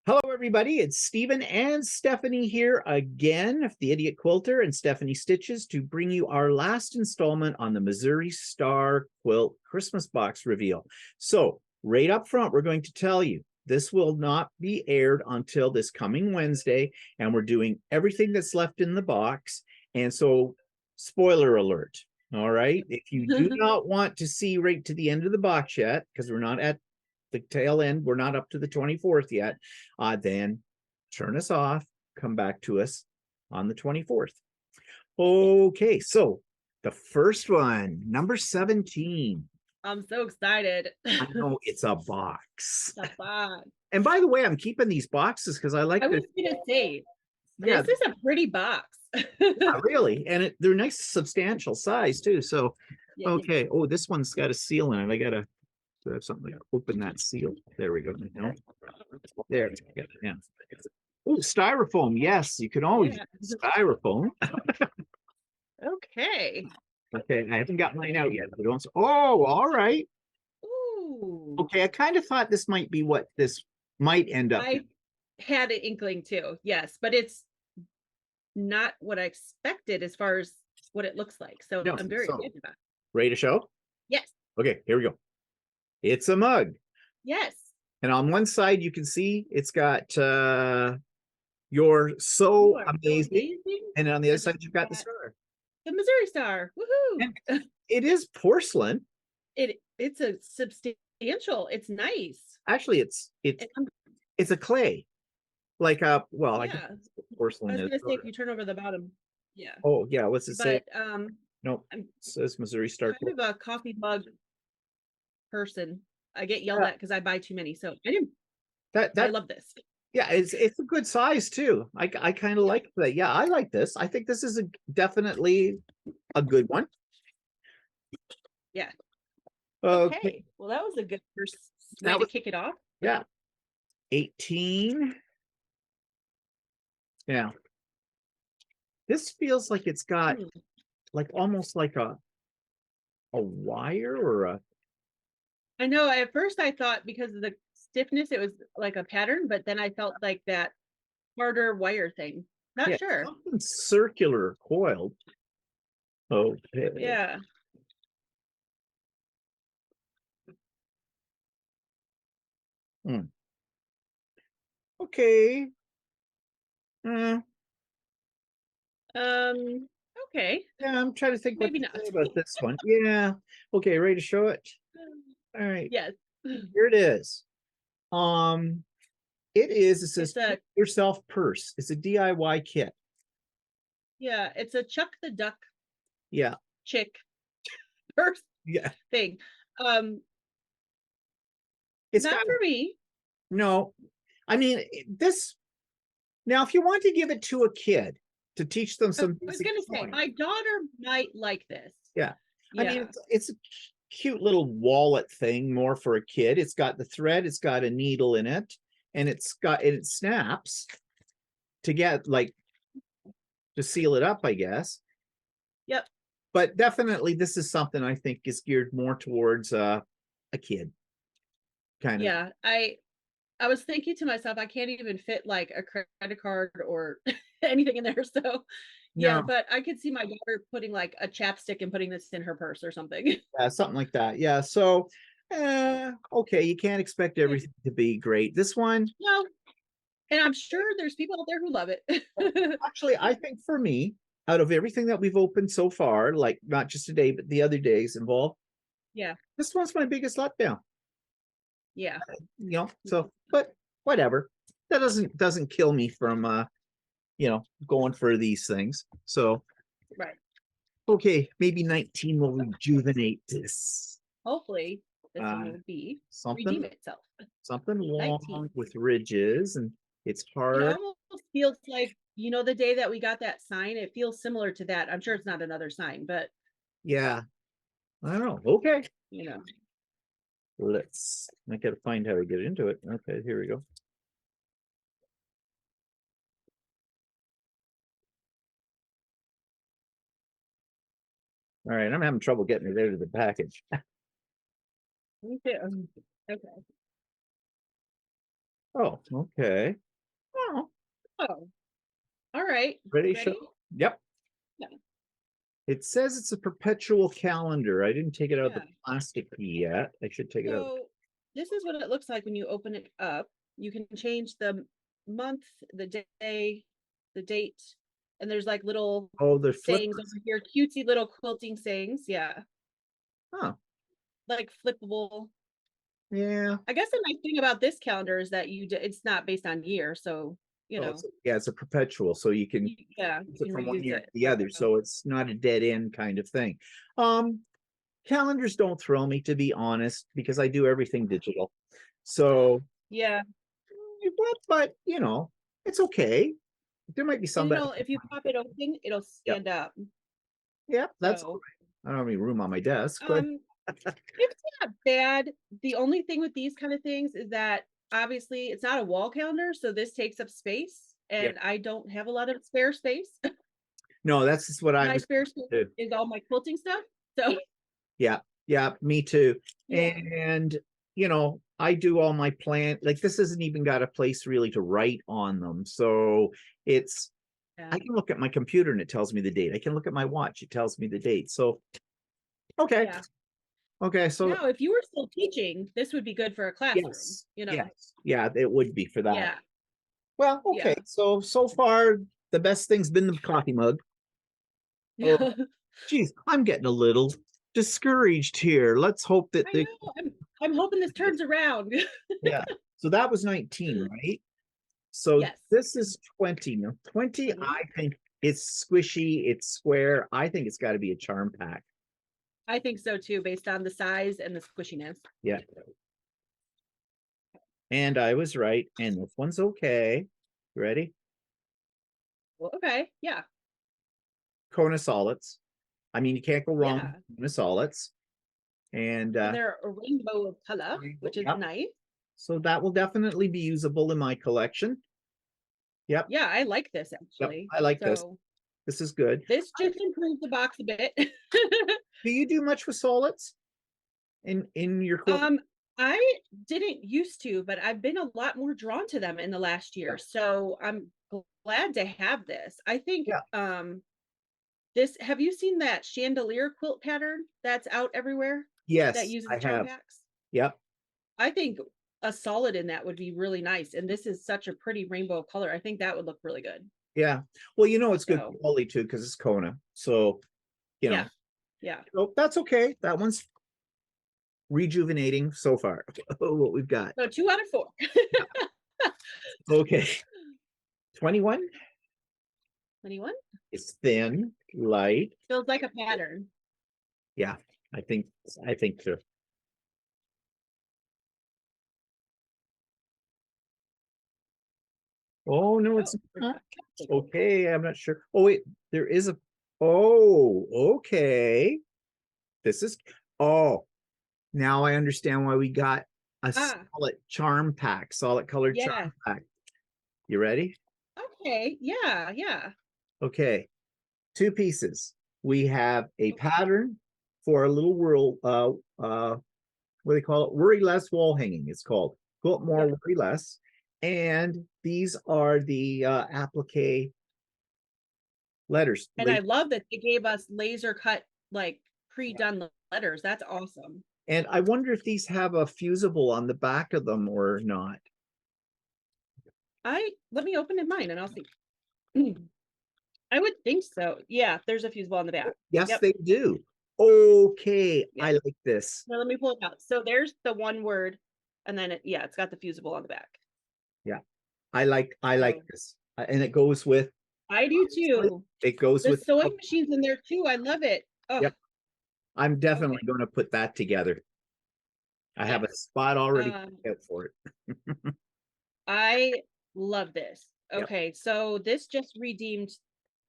Hello, everybody. It's Stephen and Stephanie here again, the Idiot Quilter and Stephanie Stitches, to bring you our last installment on the Missouri Star Quilt Christmas box reveal. So, right up front, we're going to tell you this will not be aired until this coming Wednesday, and we're doing everything that's left in the box. And so, spoiler alert. All right. If you do not want to see right to the end of the box yet, because we're not at the tail end, we're not up to the 24th yet, then turn us off, come back to us on the 24th. Okay, so the first one, number 17. I'm so excited. I know it's a box. The box. And by the way, I'm keeping these boxes because I like I the, was gonna say, yeah, this is a pretty box. yeah, really. And they're nice, substantial size too. So, Yeah. okay. Oh, this one's got a seal in it. I gotta have something to open that seal. There we go. No. There. Yeah. Oh, styrofoam. Yes, you can always use styrofoam. Okay. Okay, I haven't got mine out yet. But don't. Oh, all right. Ooh. Okay, I kind of thought this might be what this might end up. I had an inkling too, yes, but it's not what I expected as far as what it looks like. So No, I'm very so, excited about it. ready to show? Yes. Okay, here we go. It's a mug. Yes. And on one side, you can see it's got you're so amazing. And on the other side, you've got the star. The Missouri Star. Woohoo! And it is porcelain. It's a substantial. It's nice. Actually, it's a clay. Like well, I guess porcelain I was is. gonna say if you turn over the bottom. Yeah. Oh yeah, what's it say? But No, I'm it says Missouri Star. kind of a coffee mug person. I get yelled at because I buy too many. So I love this. Yeah, it's a good size too. I kind of like that. Yeah, I like this. I think this is definitely a good one. Yeah. Okay. Well, that was a good first way to kick it off. Yeah. 18. Yeah. This feels like it's got like almost like a wire or a. I know at first I thought because of the stiffness it was like a pattern, but then I felt like that harder wire thing. Not sure. Something circular coiled. Okay. Yeah. Okay. Okay. Yeah, I'm trying to think Maybe what to not. say about this one. Yeah. Okay, ready to show it? All right. Yes. Here it is. It is, it says It's yourself purse. It's a DIY kit. Yeah, it's a Chuck the Duck Yeah. chick purse Yeah. thing. It's Not for me. No. I mean, this now, if you want to give it to a kid to teach them some. I was gonna say my daughter might like this. Yeah. I mean, it's a cute little wallet thing more for a kid. It's got the thread, it's got a needle in it, and it snaps to get like to seal it up, I guess. Yep. But definitely this is something I think is geared more towards a kid. Kind of. Yeah, I was thinking to myself, I can't even fit like a credit card or anything in there. So yeah, but I could see my daughter putting like a chapstick and putting this in her purse or something. Yeah, something like that. Yeah. So okay, you can't expect everything to be great. This one. No. And I'm sure there's people out there who love it. Actually, I think for me, out of everything that we've opened so far, like not just today, but the other days involved, yeah, this one's my biggest letdown. Yeah. So but whatever. That doesn't kill me from going for these things. So right. Okay, maybe 19 will rejuvenate this. Hopefully this one will be redeem itself. Something long with ridges, and it's hard. It almost feels like, the day that we got that sign, it feels similar to that. I'm sure it's not another sign, but yeah, I don't know. Okay. I gotta find how to get into it. Okay, here we go. All right, I'm having trouble getting it out of the package. Me too. Okay. Oh, okay. Oh, Oh, all right. ready, show? Ready? Yep. Yeah. It says it's a perpetual calendar. I didn't take it out of the Yeah. plastic yet. I should take it out. So this is what it looks like when you open it up. You can change the month, the day, the date, and there's like little Oh, the sayings flippers. over here, cutesy little quilting sayings. Yeah, Oh, like flippable. yeah. I guess the nice thing about this calendar is that it's not based on year, so Oh, yeah, it's a perpetual, so you can yeah, use you it can from one reuse year to it. the other. So it's not a dead end kind of thing. Um, Calendars don't thrill me, to be honest, because I do everything digital. So, Yeah, but you know, it's okay. There might be and some that, if you pop it open, it'll yep, stand up. yep, that's all So right. I don't have any room on my desk, but um, it's not bad. The only thing with these kind of things is that obviously it's not a wall calendar, so this takes up space, yeah, and I don't have a lot of spare space. no, that's just what I My was spare space too. is all my quilting stuff. So Yeah, yeah, me too. yeah, And you know, I do all my plan. Like this hasn't even got a place really to write on them, so it's. yeah, I can look at my computer and it tells me the date. I can look at my watch; it tells me the date. So okay, yeah. okay, so Now, if you were still teaching, this would be good for a classroom, yes, yes, yeah, it would be for that. Yeah, Well, okay, yeah. so far the best thing's been the coffee mug. Oh, Yeah. geez, I'm getting a little discouraged here. Let's hope that I the know. I'm hoping this turns around. yeah. So that was 19, right? So Yes. this is 20. Now 20, 20. I think it's squishy, it's square. I think it's got to be a charm pack. I think so too, based on the size and the squishiness. Yeah. And I was right. And this one's okay. Ready? Well, okay. Yeah. Kona solids. I mean, you can't go wrong Yeah. with Kona solids. And And they're a rainbow of color, which is yep. nice. So that will definitely be usable in my collection. Yep. Yeah, I like this Yep. actually. I like this. So This is good. this just improved the box a bit. Do you do much with solids in your quilt? um, I didn't used to, but I've been a lot more drawn to them in the last Yeah. year. So I'm glad to have this. I think Yeah. this, have you seen that chandelier quilt pattern that's out everywhere that Yes, uses I charm have. packs? Yep. I think a solid in that would be really nice. And this is such a pretty rainbow color. I think that would look really good. Yeah. Well, you know, it's good So quality too, because it's Kona. So, you know, yeah, yeah. so that's okay. That one's rejuvenating so far. What we've got. So 2 out of 4. Okay. 21 Anyone? is thin, light. Feels like a pattern. Yeah, I think I think so. Oh no, it's Oh, there's not. a capsule. Okay, I'm not sure. Oh wait, there is a. Oh, okay. This is. Oh, now I understand why we got a Ah, solid charm pack, solid colored yes. charm pack. You ready? Okay. Yeah, yeah. Okay, two pieces. We have a Okay. pattern for a little world. What do they call it? Worry less wall hanging. It's called quilt more, Yeah. worry less. And these are the applique letters. And I love that they gave us laser cut, like pre-done letters. That's awesome. And I wonder if these have a fusible on the back of them or not. Let me open in mine and I'll see. I would think so. Yeah, there's a fusible on the back. Yes, Yep. they do. Okay, Yeah. I like this. So let me pull it out. So there's the one word, and then yeah, it's got the fusible on the back. Yeah, I like So this, and it goes with I do too. it goes The with. sewing machine's in there too. I love it. Oh, Yep, I'm okay. definitely going to put that together. I have Yes. a spot already Um, out for it. I love this. Yep. Okay, so this just redeemed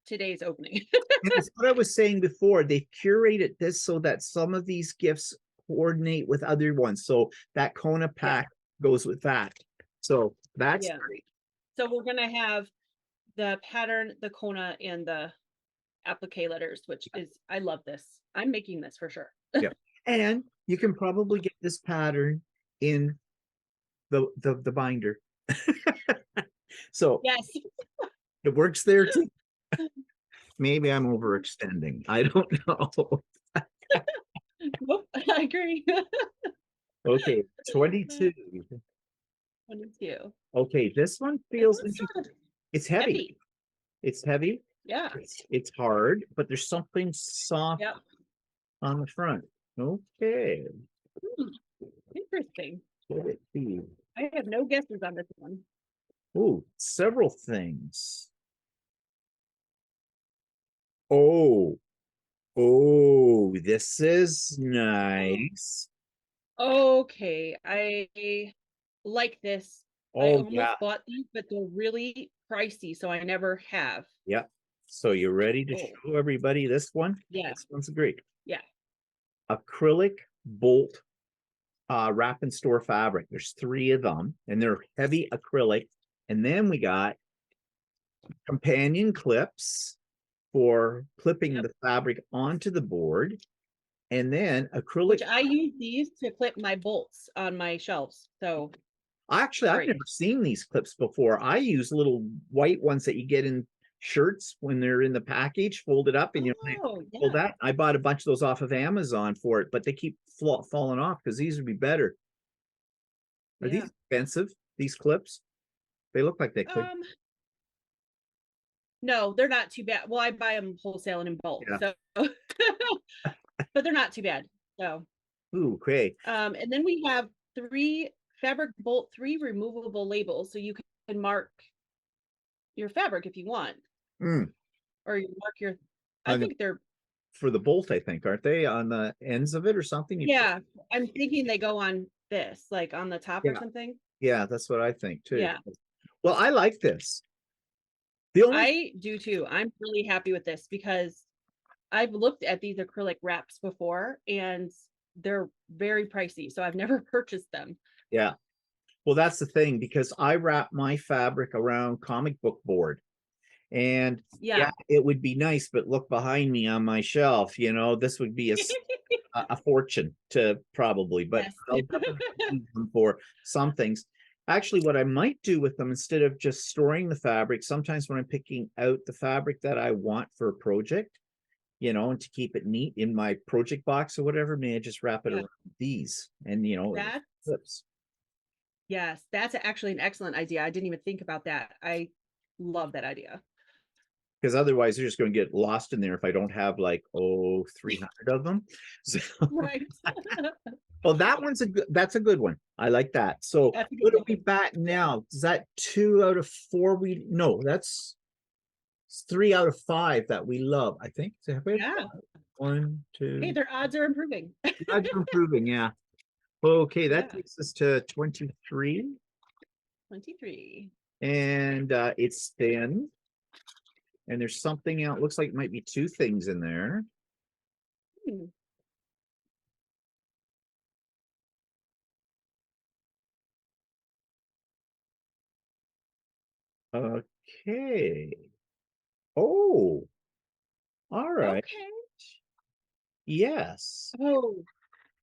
today's opening. And that's what I was saying before. They curated this so that some of these gifts coordinate with other ones. So that Kona Yeah, pack goes with that. So that's yeah. great. So we're gonna have the pattern, the Kona, and the applique letters, which is I love this. I'm making this for sure. Yeah. And you can probably get this pattern in the binder. So Yes. it works there too. Maybe I'm overextending. I don't know. Nope, I agree. Okay, 22. 22. Okay, this one This feels one's interesting. sort of It's heavy. heavy. It's heavy. Yeah. It's hard, but there's something soft Yep. on the front. Okay. Hmm, interesting. Let it be. I have no guesses on this one. Oh, several things. Oh, oh, this is Oh, nice. okay, I like this. I Oh, yeah. almost bought these, but they're really pricey, so I never have. Yeah. So you ready to Oh, show everybody this one? yeah, This one's great. yeah. Acrylic bolt wrap and store fabric. There's three of them, and they're heavy acrylic. And then we got companion clips for clipping Yep. the fabric onto the board. And then acrylic. Which I use these to clip my bolts on my shelves. So Actually, I've great. never seen these clips before. I use little white ones that you get in shirts when they're in the package, folded up, and you know, Oh, well, yeah, that I bought a bunch of those off of Amazon for it, but they keep falling off because these would be better. Are yeah. these expensive? These clips? They look like they could. Um, no, they're not too bad. Well, I buy them wholesale and in bulk, Yeah. so but they're not too bad. So, Ooh, okay. and then we have three fabric bolt, three removable labels, so you can mark your fabric if you want, Mm. or you mark your. I On the think they're. for the bolt, I think, aren't they on the ends of it or something? You put, Yeah, I'm thinking they go on this, like on the top or yeah, something. yeah, that's what I think too. Yeah, Well, I like this. The only I do too. I'm really happy with this because I've looked at these acrylic wraps before and they're very pricey, so I've never purchased them. yeah. Well, that's the thing because I wrap my fabric around comic book board. And Yeah. yeah, it would be nice, but look behind me on my shelf, this would be a fortune to probably, but Yes. I'll definitely use them for some things. Actually, what I might do with them instead of just storing the fabric, sometimes when I'm picking out the fabric that I want for a project, and to keep it neat in my project box or whatever, may I just wrap it Yeah. around these and it That's clips. yes, that's actually an excellent idea. I didn't even think about that. I love that idea. Because otherwise they're just going to get lost in there if I don't have like 300 of them. So Right. well, that's a good one. I like that. So That's a good what are we one. back Yeah. now? Is that 2 out of 4 we no, that's 3 out of 5 that we love, I think. So have we had Yeah. 1, Hey, 2, their odds are improving. odds are improving, yeah. Okay, that Yeah. takes us to 23. 23. And it's thin. And there's something out, looks like it might be two things in there. Hmm. Okay. Oh, all right. Okay. Yes. Oh,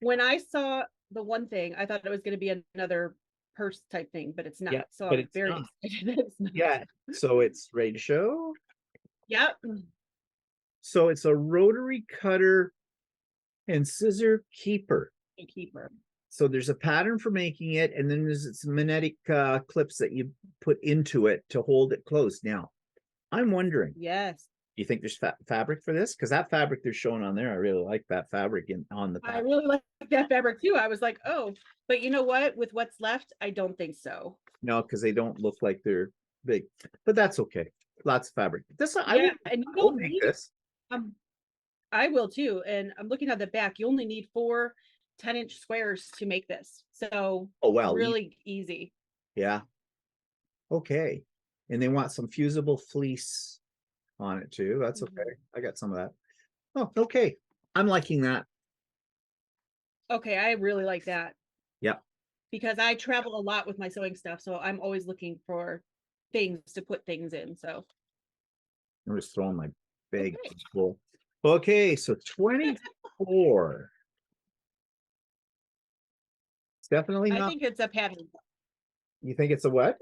when I saw the one thing, I thought it was going to be another purse type thing, but it's Yeah, not. So but I'm it's very not. excited that it's not. Yeah. So it's ready to show. Yep. So it's a rotary cutter and scissor keeper. A keeper. So there's a pattern for making it, and then there's some magnetic clips that you put into it to hold it closed. Now, I'm wondering, Yes. do you think there's fabric for this? Because that fabric they're showing on there, I really like that fabric on the I pattern. really like that fabric too. I was like, oh, but you know what? With what's left, I don't think so. No, because they don't look like they're big, but that's okay. Lots of fabric. This I Yeah, will and you I will don't make need this. um I will too. And I'm looking at the back. You only need 4 10-inch squares to make this. So Oh well, really easy. yeah. Okay. And they want some fusible fleece on it too. That's okay. Mhm. I got some of that. Oh, okay. I'm liking that. Okay, I really like that Yeah. because I travel a lot with my sewing stuff. So I'm always looking for things to put things in. So I'm just throwing my bag okay. full. Okay, so 24. It's definitely I not. think it's a pattern. You think it's a what?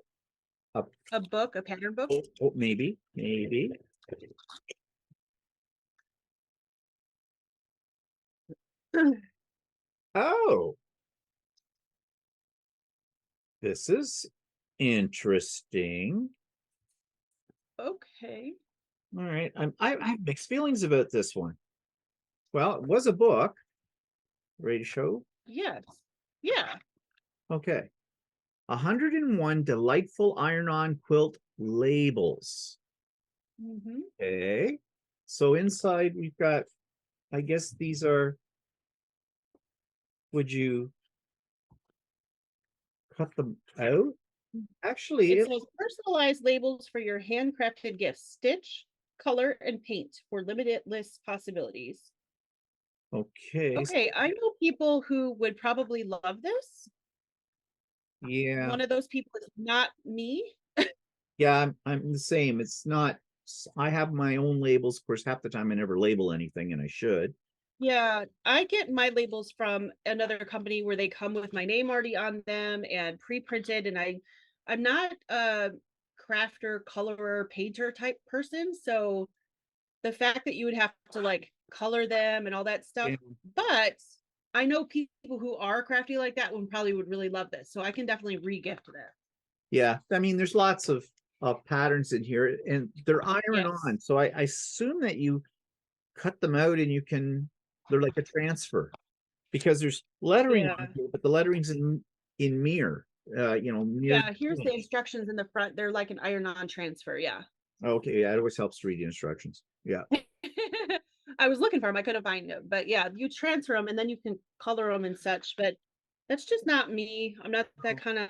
A, A book, a pattern book? maybe. Oh, this is interesting. Okay. All right. I have mixed feelings about this one. Well, it was a book. Ready to show? Yes. Yeah. Okay. 101 delightful iron-on quilt labels. Mm-hmm. Okay. So inside we've got, I guess these are, would you cut them out? Actually, It says personalized labels for your handcrafted gifts. Stitch, color, and paint for limitless possibilities. okay. Okay, I know people who would probably love this. Yeah. One of those people is not me. Yeah, I'm the same. It's not, I have my own labels. Of course, half the time I never label anything, and I should. Yeah, I get my labels from another company where they come with my name already on them and pre-printed, and I'm not a crafter, colorer, painter type person, so the fact that you would have to like color them and all that stuff, Yeah. but I know people who are crafty like that one probably would really love this, so I can definitely re-gift that. Yeah, I mean, there's lots of patterns in here, and they're iron Yes. on. So I assume that you cut them out and you can, they're like a transfer because there's lettering on Yeah. here, but the lettering's in mirror, near. Yeah, here's the instructions in the front. They're like an iron-on transfer. Yeah. Okay, yeah, it always helps to read the instructions. Yeah. I was looking for them. I couldn't find them. But yeah, you transfer them and then you can color them and such. But that's just not me. I'm not that kind of,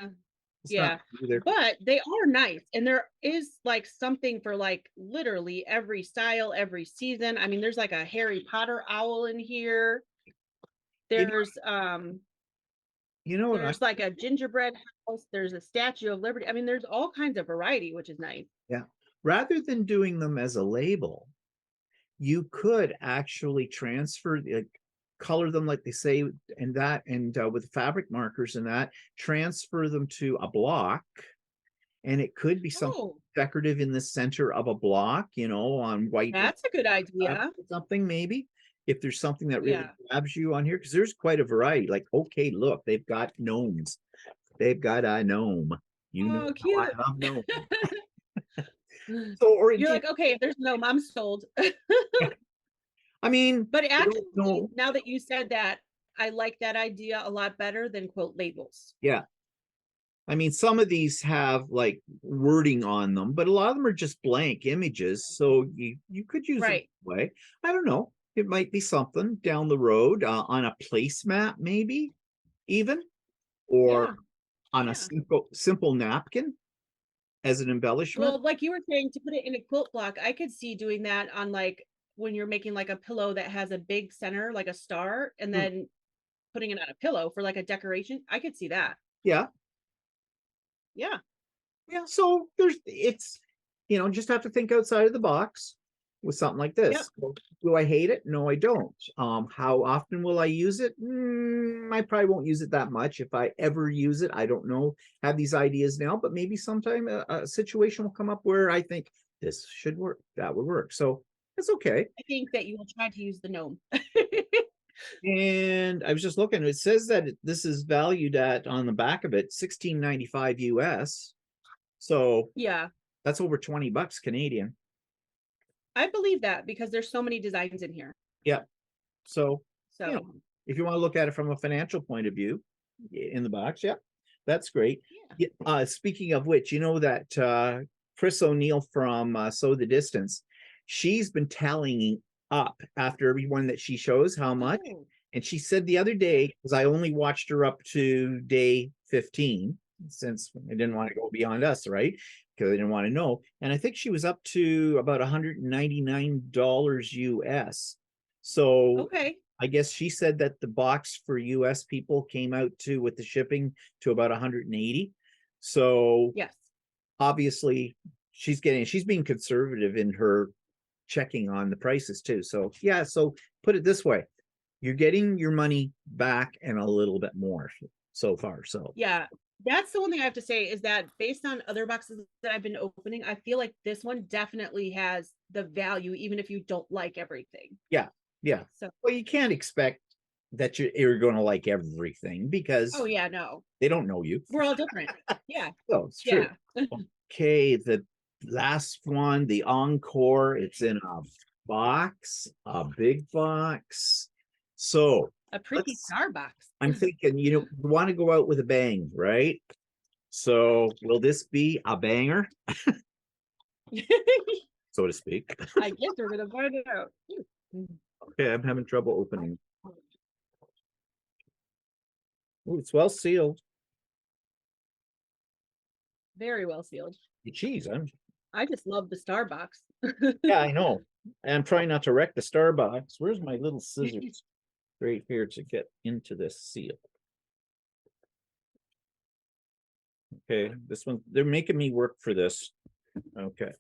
It's not yeah. either. But they are nice. And there is like something for like literally every style, every season. I mean, there's like a Harry Potter owl in here. You know, There's you know what I, there's like a gingerbread house. There's a Statue of Liberty. I mean, there's all kinds of variety, which is nice. yeah. Rather than doing them as a label, you could actually transfer, like, color them like they say, and that, and with fabric markers and that, transfer them to a block, and it could be something Oh, decorative in the center of a block, on white that's a good fabric idea. or something, maybe. If there's something that really Yeah. grabs you on here, because there's quite a variety. Like, okay, look, they've got gnomes. They've got a gnome. You know Oh, how I cute. love gnomes. So, or You're like, okay, if there's no, I'm sold. I mean, But I don't actually, know. now that you said that, I like that idea a lot better than quilt labels. Yeah. I mean, some of these have like wording on them, but a lot of them are just blank images. So you could use them Right. that way. I don't know. It might be something down the road, on a placemat, maybe even, or Yeah. on a Yeah. simple napkin as an embellishment. Well, like you were saying, to put it in a quilt block, I could see doing that on like when you're making like a pillow that has a big center, like a star, and Hmm. then putting it on a pillow for like a decoration. I could see that. Yeah, Yeah. yeah. So just have to think outside of the box with something like Yep. this. So, do I hate it? No, I don't. How often will I use it? I probably won't use it that much. If I ever use it, I don't know. Have these ideas now, but maybe sometime a situation will come up where I think this should work. That would work. So it's okay. I think that you will try to use the gnome. And I was just looking. It says that this is valued at, on the back of it, $16.95 US. So Yeah. that's over $20 Canadian. I believe that because there's so many designs in here. Yeah. So, So, if you want to look at it from a financial point of view, in the box, yeah, that's great. yeah. Yeah, speaking of which, you know that Chris O'Neill from Sew the Distance, she's been tallying up after every one that she shows how much. Oh, And she said the other day, because I only watched her up to day 15, since I didn't want to go beyond us, right? Because I didn't want to know. And I think she was up to about $199 US. So okay. I guess she said that the box for US people came out to, with the shipping, to about 180. So Yes. obviously she's being conservative in her checking on the prices too. So yeah, so put it this way, you're getting your money back and a little bit more so far. So Yeah. That's the one thing I have to say is that based on other boxes that I've been opening, I feel like this one definitely has the value, even if you don't like everything. Yeah, yeah. So, Well, you can't expect that you're going to like everything because oh yeah, no, they don't know you. we're all different. Yeah, So it's true. yeah. Okay, the last one, the encore, it's in a box, a big box. So A pretty let's, star box. I'm thinking, you want to go out with a bang, right? So will this be a banger, so to speak? I guess we're gonna find it out. Okay, I'm having trouble opening. Oh, it's well sealed. Very well sealed. Geez, I just love the star box. yeah, I know. And I'm trying not to wreck the Starbucks. Where's my little scissors? Right here to get into this seal. Okay, this one, they're making me work for this. Okay.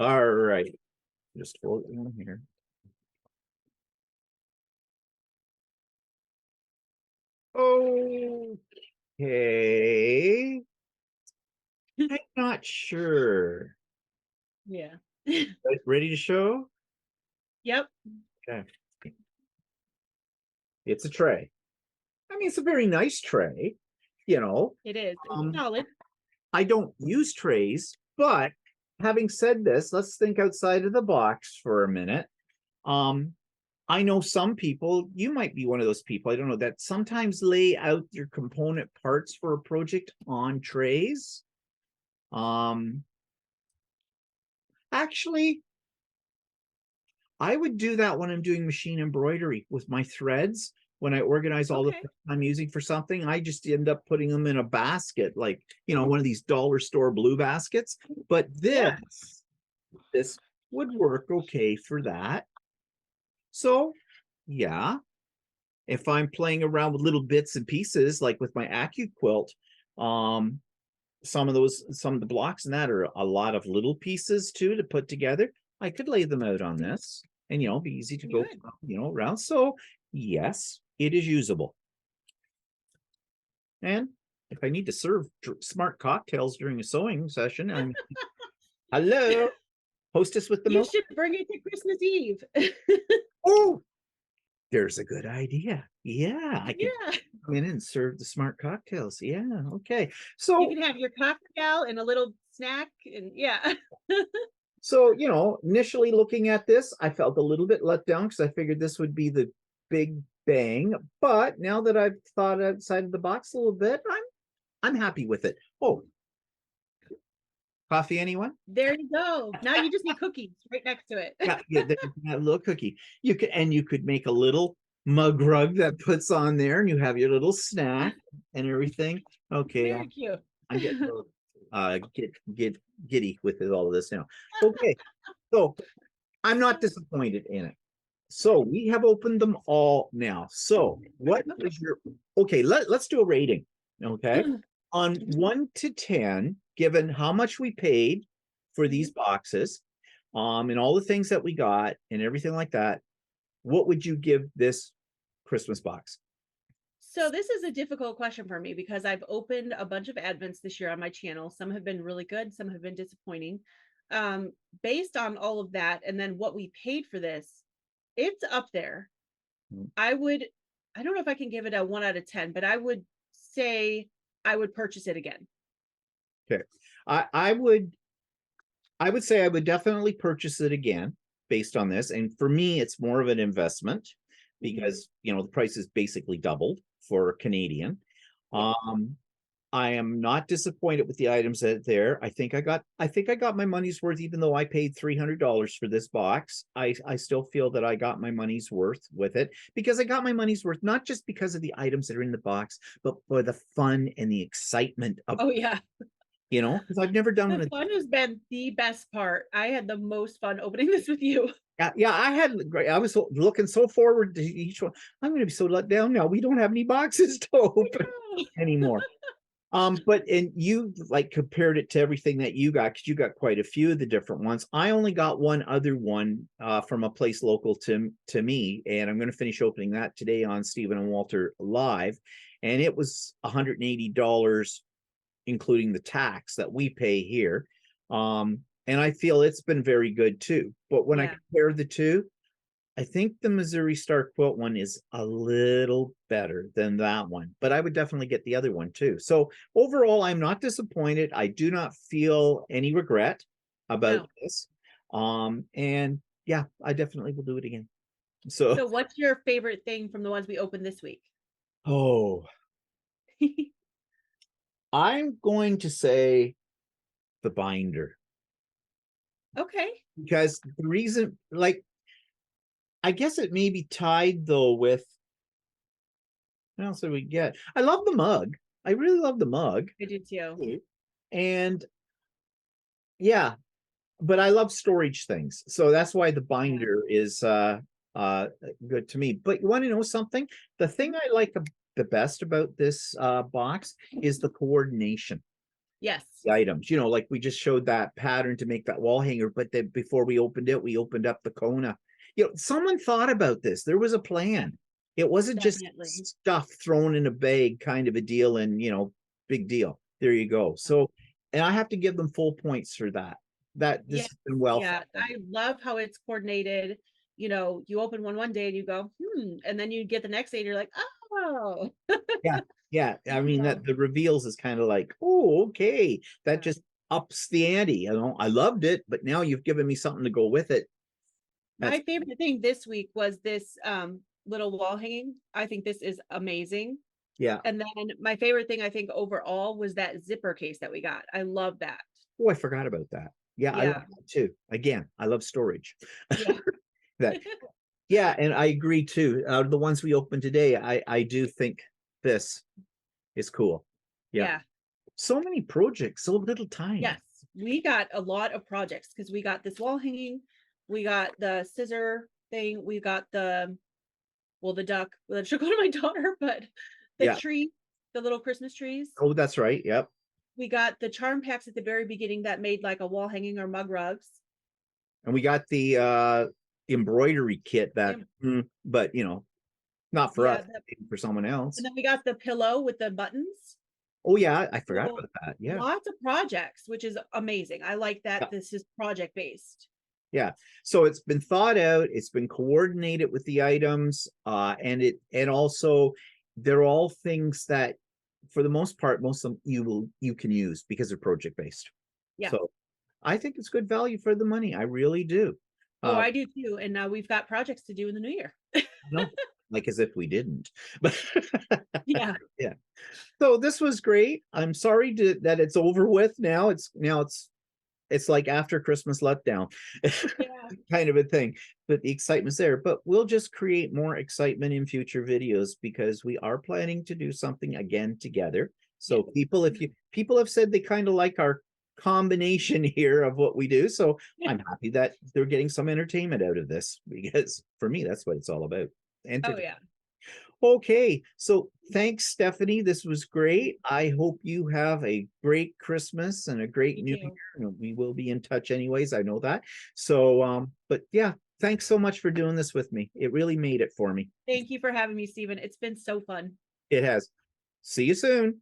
All right. Just hold it in here. Okay. I'm not sure. Yeah. Ready to show? Yep. Okay. It's a tray. I mean, it's a very nice tray, you know. It is. It's Um, solid. I don't use trays, but having said this, let's think outside of the box for a minute. Um, I know some people, you might be one of those people, I don't know, that sometimes lay out your component parts for a project on trays. Um, actually, I would do that when I'm doing machine embroidery with my threads. When I organize all the Okay. I'm using for something, I just end up putting them in a basket, like, one of these dollar store blue baskets. But Yeah. this would work okay for that. So, yeah, if I'm playing around with little bits and pieces, like with my Quilt, um, some of the blocks and that are a lot of little pieces too to put together. I could lay them out on this and, be easy to You go, could. around. So yes, it is usable. And if I need to serve smart cocktails during a sewing session, hello, hostess with the You most. should bring it to Christmas Eve. Oh, there's a good idea. Yeah, I could Yeah. come in and serve the smart cocktails. Yeah, okay. You So, can have your cocktail and a little snack and yeah. initially looking at this, I felt a little bit let down because I figured this would be the big bang. But now that I've thought outside of the box a little bit, I'm happy with it. Oh, coffee, anyone? There you go. Now you just need cookies right next to it. Yeah, yeah, that little cookie. You could make a little mug rug that puts on there, and you have your little snack and everything. Okay, Very cute. I'm getting a little, get giddy with all of this now. Okay, so I'm not disappointed in it. So we have opened them all now. So what is your okay? Let's do a rating. Okay, on 1 to 10, given how much we paid for these boxes, and all the things that we got and everything like that, what would you give this Christmas box? So this is a difficult question for me because I've opened a bunch of advents this year on my channel. Some have been really good, some have been disappointing. Um, Based on all of that and then what we paid for this, it's up there. Mm. I would I don't know if I can give it a 1 out of 10, but I would say I would purchase it again. Okay, I would say I would definitely purchase it again based on this. And for me, it's more of an investment because the price is basically doubled for Canadian. Yeah. Um, I am not disappointed with the items that there. I think I got my money's worth, even though I paid $300 for this box. I still feel that I got my money's worth with it because I got my money's worth, not just because of the items that are in the box, but for the fun and the excitement of, Oh yeah. because I've never done The it. fun has been the best part. I had the most fun opening this with you. Yeah, yeah, I was looking so forward to each one. I'm going to be so let down now. We don't have any boxes to open anymore. But and you like compared it to everything that you got because you got quite a few of the different ones. I only got one other one from a place local to me, and I'm going to finish opening that today on Stephen and Walter Live. and it was $180, including the tax that we pay here. And I feel it's been very good too. But when I compare the two, I think the Missouri Star Quilt one is a little better than that one, but I would definitely get the other one too. So overall, I'm not disappointed. I do not feel any regret about this. And yeah, I definitely will do it again. So what's your favorite thing from the ones we opened this week? Oh, I'm going to say the binder. Okay. Because the reason, like, I guess it may be tied though with what else did we get? I love the mug. I really love the mug. I do too. And yeah, but I love storage things. So that's why the binder is good to me. But you want to know something? The thing I like the best about this box is the coordination. Yes. The items, you know, like we just showed that pattern to make that wall hanger, but then before we opened it, we opened up the Kona. You know, someone thought about this. There was a plan. It wasn't just stuff thrown in a bag kind of a deal, and you know, big deal. There you go. So, and I have to give them full points for that. That this has been well. Yeah, I love how it's coordinated. You know, you open one day and you go, and then you get the next day and you're like, oh. Yeah. I mean, that the reveals is kind of like, oh, okay. That just ups the ante. You know, I loved it, but now you've given me something to go with it. My favorite thing this week was this little wall hanging. I think this is amazing. Yeah. And then my favorite thing I think overall was that zipper case that we got. I love that. Oh, I forgot about that. Yeah, I love that too. Again, I love storage. Yeah. That yeah, and I agree too. Out of the ones we opened today, I do think this is cool. Yeah. So many projects, so little time. Yes, we got a lot of projects because we got this wall hanging, we got the scissor thing, we got the duck. Well, that should go to my daughter, but the tree, the little Christmas trees. Oh, that's right. Yep. We got the charm packs at the very beginning that made like a wall hanging or mug rugs. And we got the embroidery kit that, but you know, not for us, for someone else. And then we got the pillow with the buttons. Oh yeah, I forgot about that. Yeah. Lots of projects, which is amazing. I like that this is project based. Yeah. So it's been thought out, it's been coordinated with the items, and also they're all things that for the most part, most of them you can use because they're project based. Yeah. So I think it's good value for the money. I really do. Oh, I do too. And now we've got projects to do in the new year. No, like as if we didn't. But yeah. So this was great. I'm sorry that it's over with now. It's like after Christmas letdown, kind of a thing. But the excitement's there. But we'll just create more excitement in future videos because we are planning to do something again together. So people have said they kind of like our combination here of what we do. So I'm happy that they're getting some entertainment out of this because for me, that's what it's all about. Oh yeah. Okay, so thanks, Stephanie. This was great. I hope you have a great Christmas and a great New Year. We will be in touch anyways. I know that. So, but yeah, thanks so much for doing this with me. It really made it for me. Thank you for having me, Stephen. It's been so fun. It has. See you soon.